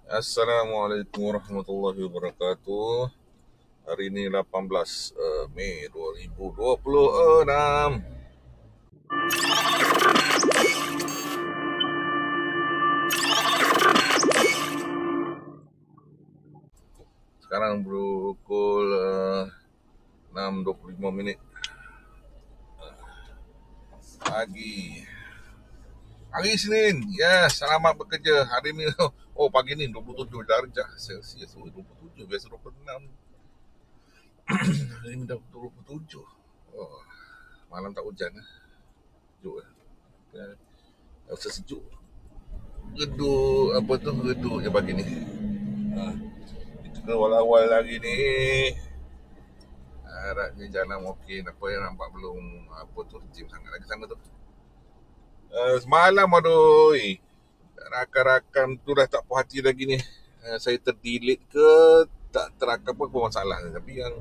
Assalamualaikum warahmatullahi wabarakatuh. Hari ini 18 Mei 2026. Sekarang pukul 6.25 pagi. Hari Senin. Yes, selamat bekerja. Hari ini pagi ni 27 darjah Celsius. 27, biasa 26. Hari ni dah 27. Oh, malam tak hujan. Sejuk. Rasa sejuk. Redup je pagi ni. Itu ke awal-awal lagi ni. Harapnya jalan okey. Apa yang nampak belum jam sangat lagi sana tu. Semalam aduh, rakan-rakan tu dah tak puas hati lagi ni. Saya terdelete ke tak terakam pun masalah. Tapi yang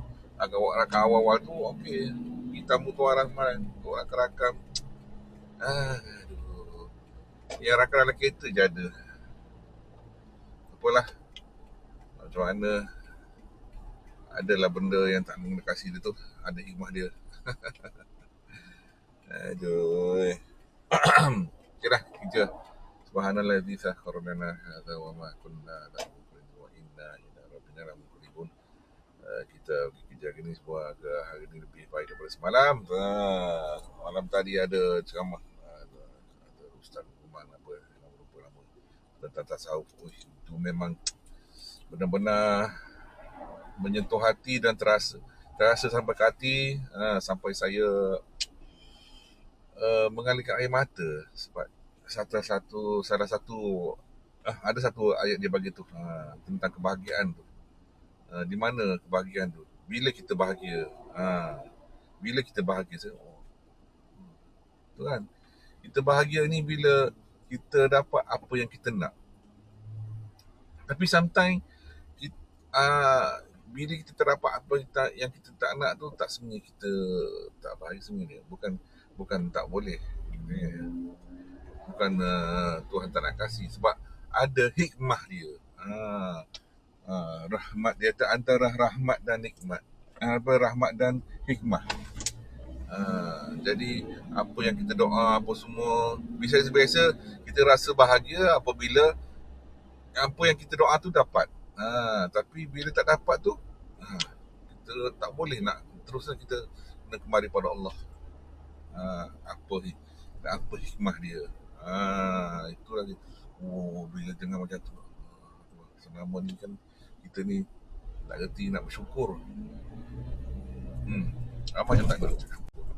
rakan awal-awal tu okey. Kita mutuaran semalam untuk rakan-rakan. Aduh. Yang rakan dalam kereta je ada. Apalah. Macam mana adalah benda yang tak nak kasih dia tu. Ada hikmah dia. Aduh. Okay dah, kerja. Subhanallah di sakharana hadza wa ma kunna lahu wa inna ila rabbina lamunqalibun. Kita pergi kerja hari ni semua agak hari ni lebih baik daripada semalam. Malam tadi ada ceramah ada Ustaz Umar apa nama tentang tasawuf. Itu memang benar-benar menyentuh hati dan terasa sampai ke hati, sampai saya mengalirkan air mata sebab salah satu ada satu ayat dia bagi tu tentang kebahagiaan tu. Di mana kebahagiaan tu? Bila kita bahagia. Bila kita bahagia. Tu kan. Kita bahagia ni bila kita dapat apa yang kita nak. Tapi sometimes bila kita terdapat apa yang kita tak nak tu, tak sebenarnya kita tak bahagia sebenarnya. Bukan tak boleh. Bukan Tuhan tak nak kasih. Sebab ada hikmah dia. Rahmat dia antara rahmat dan nikmat. Rahmat dan hikmah. Jadi apa yang kita doa apa semua, biasa kita rasa bahagia apabila apa yang kita doa tu dapat. Tapi bila tak dapat tu, kita tak boleh nak teruslah kita kena kembali pada Allah. Apa hikmah dia. Itu lagi. Bila dengar macam tu, selama ni kan kita ni tak reti nak bersyukur. Ramai yang tak nak bersyukur.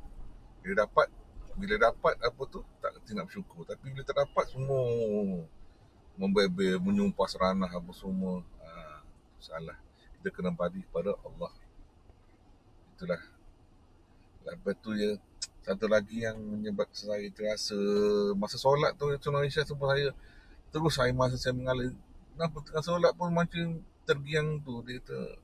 Bila dapat apa tu, tak reti nak bersyukur. Tapi bila tak dapat, semua membebel, menyumpah seranah apa semua. Salah. Kita kena balik kepada Allah. Itulah. Lepas tu je, satu lagi yang menyebabkan saya terasa masa solat tu, Tuan Aisyah sebab saya terus masa saya mengalir. Kenapa tengah solat pun macam tergiang tu. Dia kata,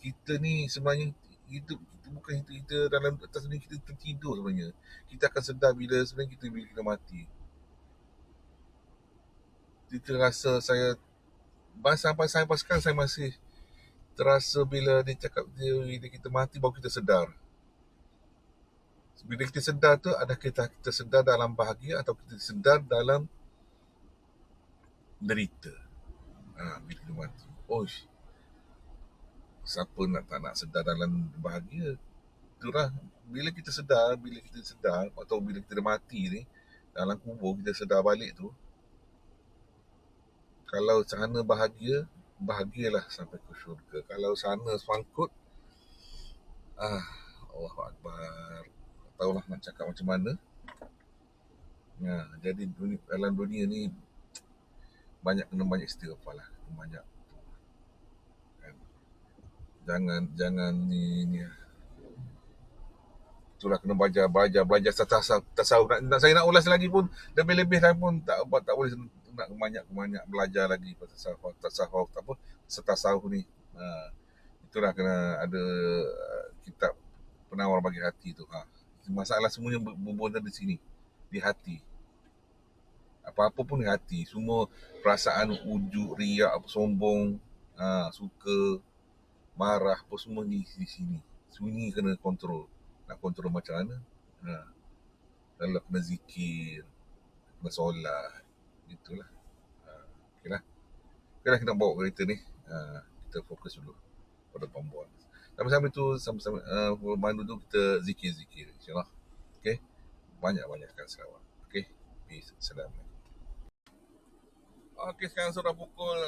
kita ni sebenarnya hidup kita bukan hidup kita dalam atas ni, kita tertidur sebenarnya. Kita akan sedar bila kita mati. Kita rasa sampai sekarang saya masih terasa bila dia cakap bila kita mati baru kita sedar. Bila kita sedar tu, adakah kita sedar dalam bahagia atau kita sedar dalam derita? Bila kita mati. Siapa tak nak sedar dalam bahagia? Itulah, bila kita sedar atau bila kita dah mati ni, dalam kubur kita sedar balik tu, kalau sana bahagia, bahagialah sampai ke syurga. Kalau sana sangkut, Allahu Akbar. Tak tahulah nak cakap macam mana. Jadi dalam dunia ni banyak istighfar lah. Banyak. Jangan ni. Itulah kena belajar tasawuf. Saya nak ulas lagi pun lebih-lebih lagi pun tak boleh nak banyak belajar lagi pasal tasawuf tasawuf ni. Itulah kena ada kitab penawar bagi hati tu. Masalah semuanya bermula di sini, di hati. Apa-apa pun di hati. Semua perasaan ujuk, riak, apa, sombong, suka, marah, apa semua di sini. Sunyi kena kontrol. Nak kontrol macam mana? Ha, kalau kena zikir, kena solat, gitulah. Okay lah. Okay lah, kita nak bawa kereta ni. Kita fokus dulu pada pembuat. Sambil-sambil tu, sambil-sambil mandu tu kita zikir-zikir. InsyaAllah. Okay. Banyak-banyakkan selawat. Okay. Peace. Assalamualaikum. Okay, sekarang sudah pukul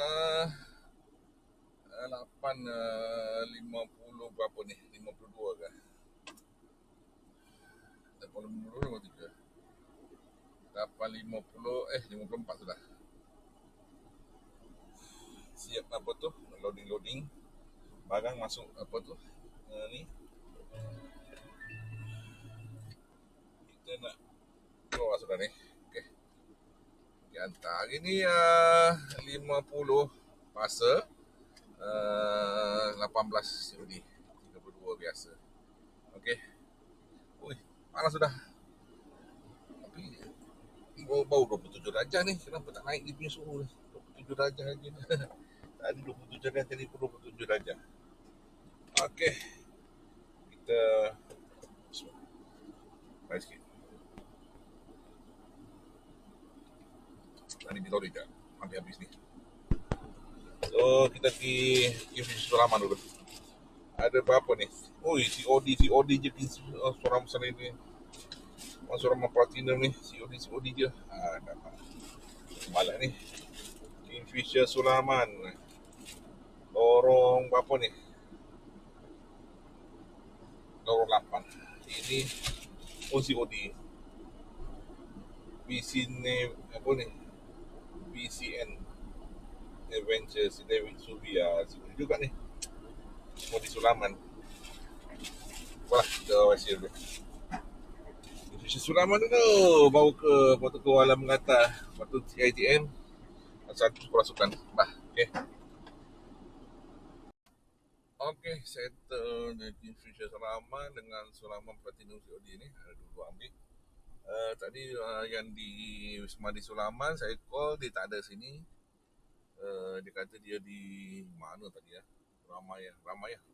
8.50 berapa ni? 52 ke? 8.53. 54 sudah. Siap apa tu? Loading. Barang masuk apa tu? Ni. Kita nak keluar sudah ni. Okay. Kita hantar. Hari ni 50 masa 18 COD. 32 biasa. Okay. Ui, panas sudah. Tapi bau 27 darjah ni. Kenapa tak naik dia punya suhu ni? 27 darjah lagi. Tadi 27 darjah, tadi 27 darjah. Okay. Kita naik sikit. Tadi kita boleh tak? Habis ni. So, kita pergi Suraman dulu. Ada berapa ni? Ui, COD je Suraman sana ni. Suraman Platinum ni. COD je. Dapat. Malak ni. Kingfisher Sulaman. Lorong berapa ni? Lorong 8. Ini pun COD. apa ni? BCN Adventure David Subia juga ni. Semua di Sulaman. Wah, kita wasi dulu. Kingfisher Sulaman tu bawa ke protokol alam mengata. Lepas tu CITM satu perasukan. Okay. Okay, settle the Kingfisher Sulaman dengan Sulaman Platinum COD ni. Ada dua ambil. Tadi yang di Wisma di Sulaman, saya call, dia tak ada sini. Dia kata dia di mana tadi ya? Ramai ya,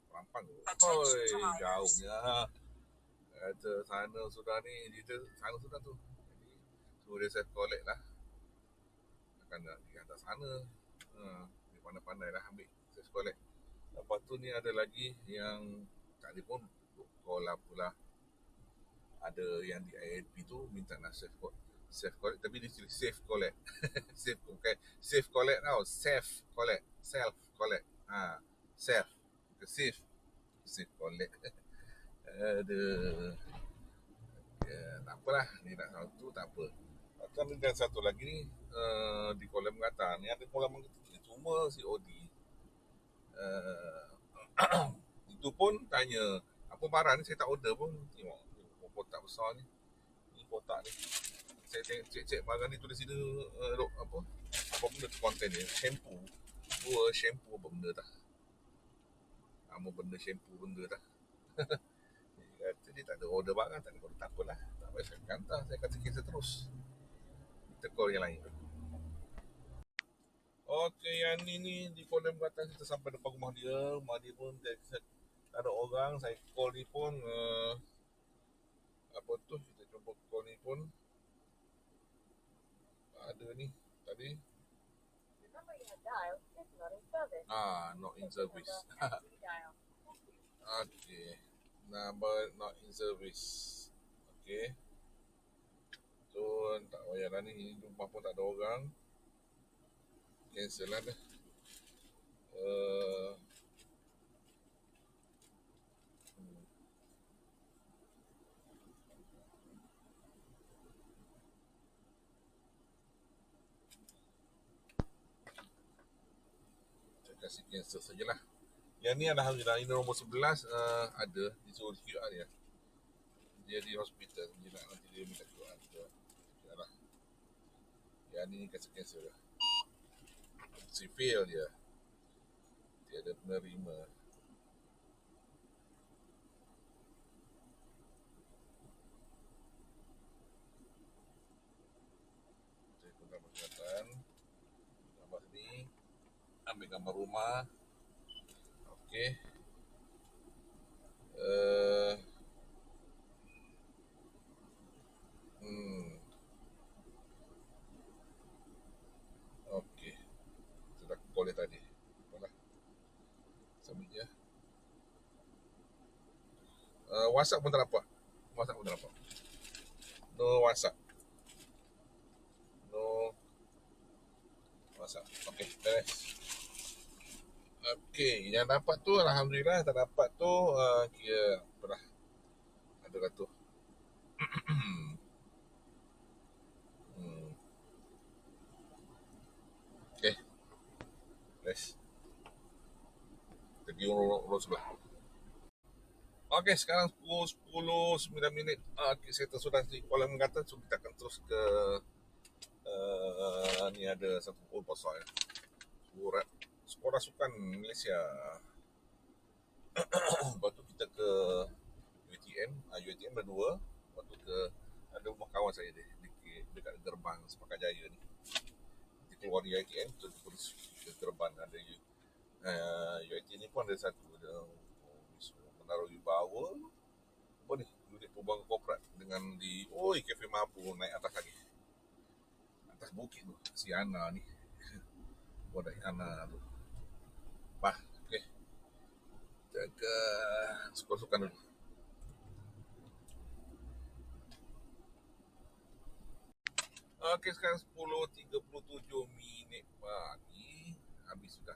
Rampang. Oi, jauhnya. Kata sana sudah ni, dia sana sudah tu. Jadi, so dia saya collect lah. Akan nak pergi atas sana. Dia pandai-pandai lah ambil. Saya collect. Lepas tu ni ada lagi yang telefon call lah pula. Ada yang di ILP tu minta nak safe collect, tapi dia tulis safe collect. Safe collect tau, self collect. Safe collect. Aduh. Ya, tak apalah, ni nak satu tak apa. Kan ada satu lagi ni di kolam kata ni, ada kolam kata cuma COD. Itu pun tanya apa barang ni, saya tak order pun. Tengok kotak besar ni. Ni kotak ni. Saya cek barang ni tulis sini apa benda konten dia. Shampoo. Shampoo apa benda tak? Nama benda shampoo benda tak? Dia kata dia tak ada order barang, tak ada order, tak apalah. Tak payah saya hantar, saya kata kita terus. Kita call yang lain. Okey, yang ni di kolam atas kita sampai depan rumah dia. Rumah dia pun tak ada orang. Saya call ni pun apa tu, kita cuba call ni pun ada ni tadi. Not in service. Okay, number not in service. Okay, so tak payah lah ni, rumah pun tak ada orang. Cancel lah dah. Kasih cancel sajalah. Yang ni alhamdulillah, ini nombor 11 ada di suruh QR dia. Dia di hospital, dia nak nanti dia minta QR. Yalah. Yang ni kasih cancel lah. Si fail dia. Dia ada penerima. Saya pun tak ambil gambar rumah. Okey. Uh, hmm, okey. Sudah call dia tadi. Apalah, submit je. WhatsApp pun tak dapat. WhatsApp pun tak dapat. No WhatsApp. No WhatsApp. Okey, beres. Okey, yang dapat tu alhamdulillah, tak dapat tu kira apalah. Ada kata. Hmm. Okey, beres. Pergi urut sebelah. Okey, sekarang pukul 10.09. Okay, saya sudah di Kuala Mengata. So, kita akan terus ke ni ada satu pasal ya. Surat Sekolah Sukan Malaysia. Lepas tu kita ke UiTM. UiTM ada dua. Lepas tu ke ada rumah kawan saya dekat gerbang Sepakat Jaya ni. Kita keluar dari UiTM terus ke gerbang ada UiTM ni pun ada satu ada Menara Wibawa. Apa ni? Unit Perbankan Korporat dengan di Kafe Mabur naik atas lagi. Atas bukit tu. Si Ana ni. Wadai Ana tu. Bah, okey. Jaga sukan-sukan dulu. Okey, sekarang 10.37 pagi. Habis sudah.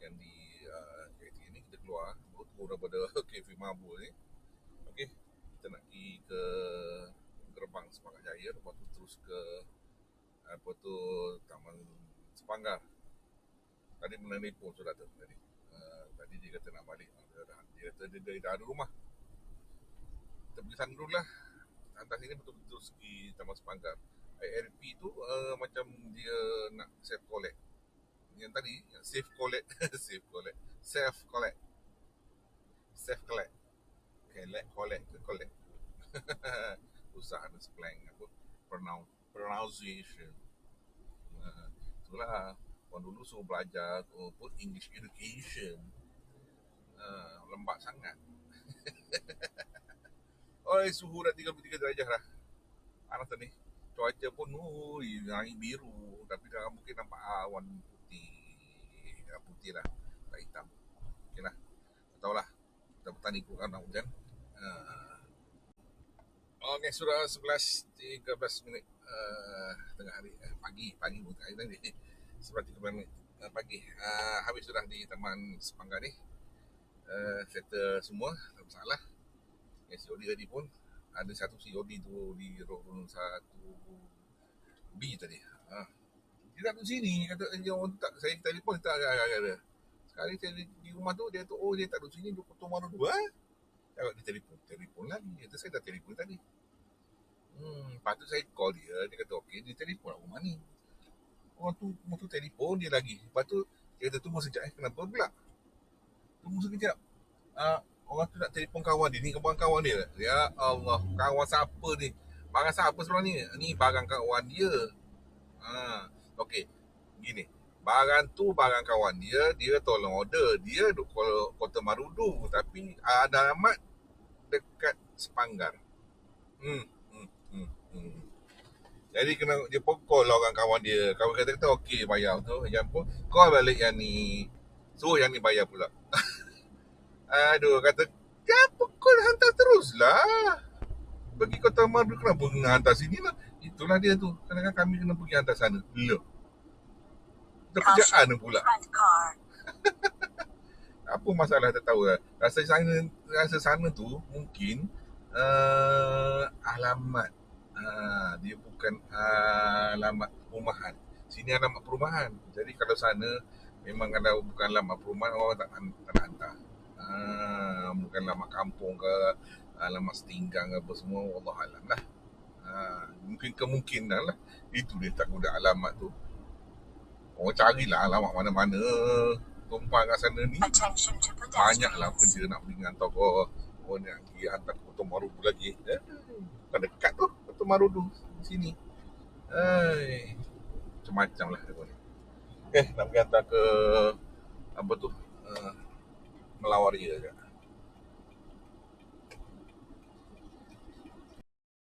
Yang di KT ni kita keluar. Baru daripada Kafe Mabur ni. Okey, kita nak pergi ke gerbang Sepakat Jaya. Lepas tu terus ke Taman Sepanggar. Tadi menelpon sudah tu tadi. Tadi dia kata nak balik. Dia kata dia dah ada rumah. Kita pergi sana dulu lah. Hantar sini betul-betul terus pergi Taman Sepanggar. IRP tu macam dia nak self collect. Yang tadi yang safe collect, safe collect, self collect, self collect, collect ke collect. Usah ada slang apa pronunciation. Itulah orang dulu suruh belajar put English education. Lembab sangat. Suhu dah 33 darjah dah. Panas tadi. Cuaca pun langit biru, tapi dalam bukit nampak awan putih lah, tak hitam. Okey lah, tak tahulah, kita bertani pun nak hujan. Okey, sudah 11.13 tengah hari, pagi pun hari tadi 11.13 pagi. Habis sudah di Taman Sepanggar ni. Settle semua, tak masalah. COD tadi pun ada satu COD tu di room 1B tadi. Dia tak duduk sini, kata dia orang tak, saya telefon dia tak ada. Sekali saya di rumah tu dia tu dia tak duduk sini, duduk Kota Maru 2. Cakap dia telefon lagi. Kata saya dah telefon tadi. Lepas tu saya call dia kata okey, dia telefon lah rumah ni. Orang tu telefon dia lagi. Lepas tu dia kata tunggu sekejap kenapa pula? Tunggu sekejap. Orang tu nak telefon kawan dia. Ni kawan dia. Ya Allah, kawan siapa ni? Barang siapa sebenarnya ni? Ni barang kawan dia. Okey, gini. Barang tu barang kawan dia. Dia tolong order. Dia duduk Kota Marudu. Tapi ada alamat dekat Sepanggar. Jadi kena dia pukul lah orang kawan dia. Kawan kata okey bayar tu. Yang pun call balik yang ni. Suruh yang ni bayar pula. Aduh, kata dia pukul hantar terus lah. Pergi Kota Marudu kenapa kena hantar sini lah. Itulah dia tu. Kadang-kadang kami kena pergi hantar sana. Loh. Kerjaan pula. Apa masalah tak tahu lah. Rasa sana tu mungkin alamat dia bukan alamat perumahan. Sini alamat perumahan. Jadi kalau sana memang kalau bukan alamat perumahan orang tak hantar. Bukan alamat kampung ke alamat setinggang apa semua, Allah alam lah. Mungkin kemungkinan lah itu dia tak guna alamat tu. Orang carilah alamat mana-mana tumpang kat sana ni. Banyaklah kerja nak pergi hantar orang nak pergi hantar ke Kota Marudu lagi. Bukan dekat tu Kota Marudu sini. Macam-macam lah. Nak pergi hantar ke apa tu melawar dia je.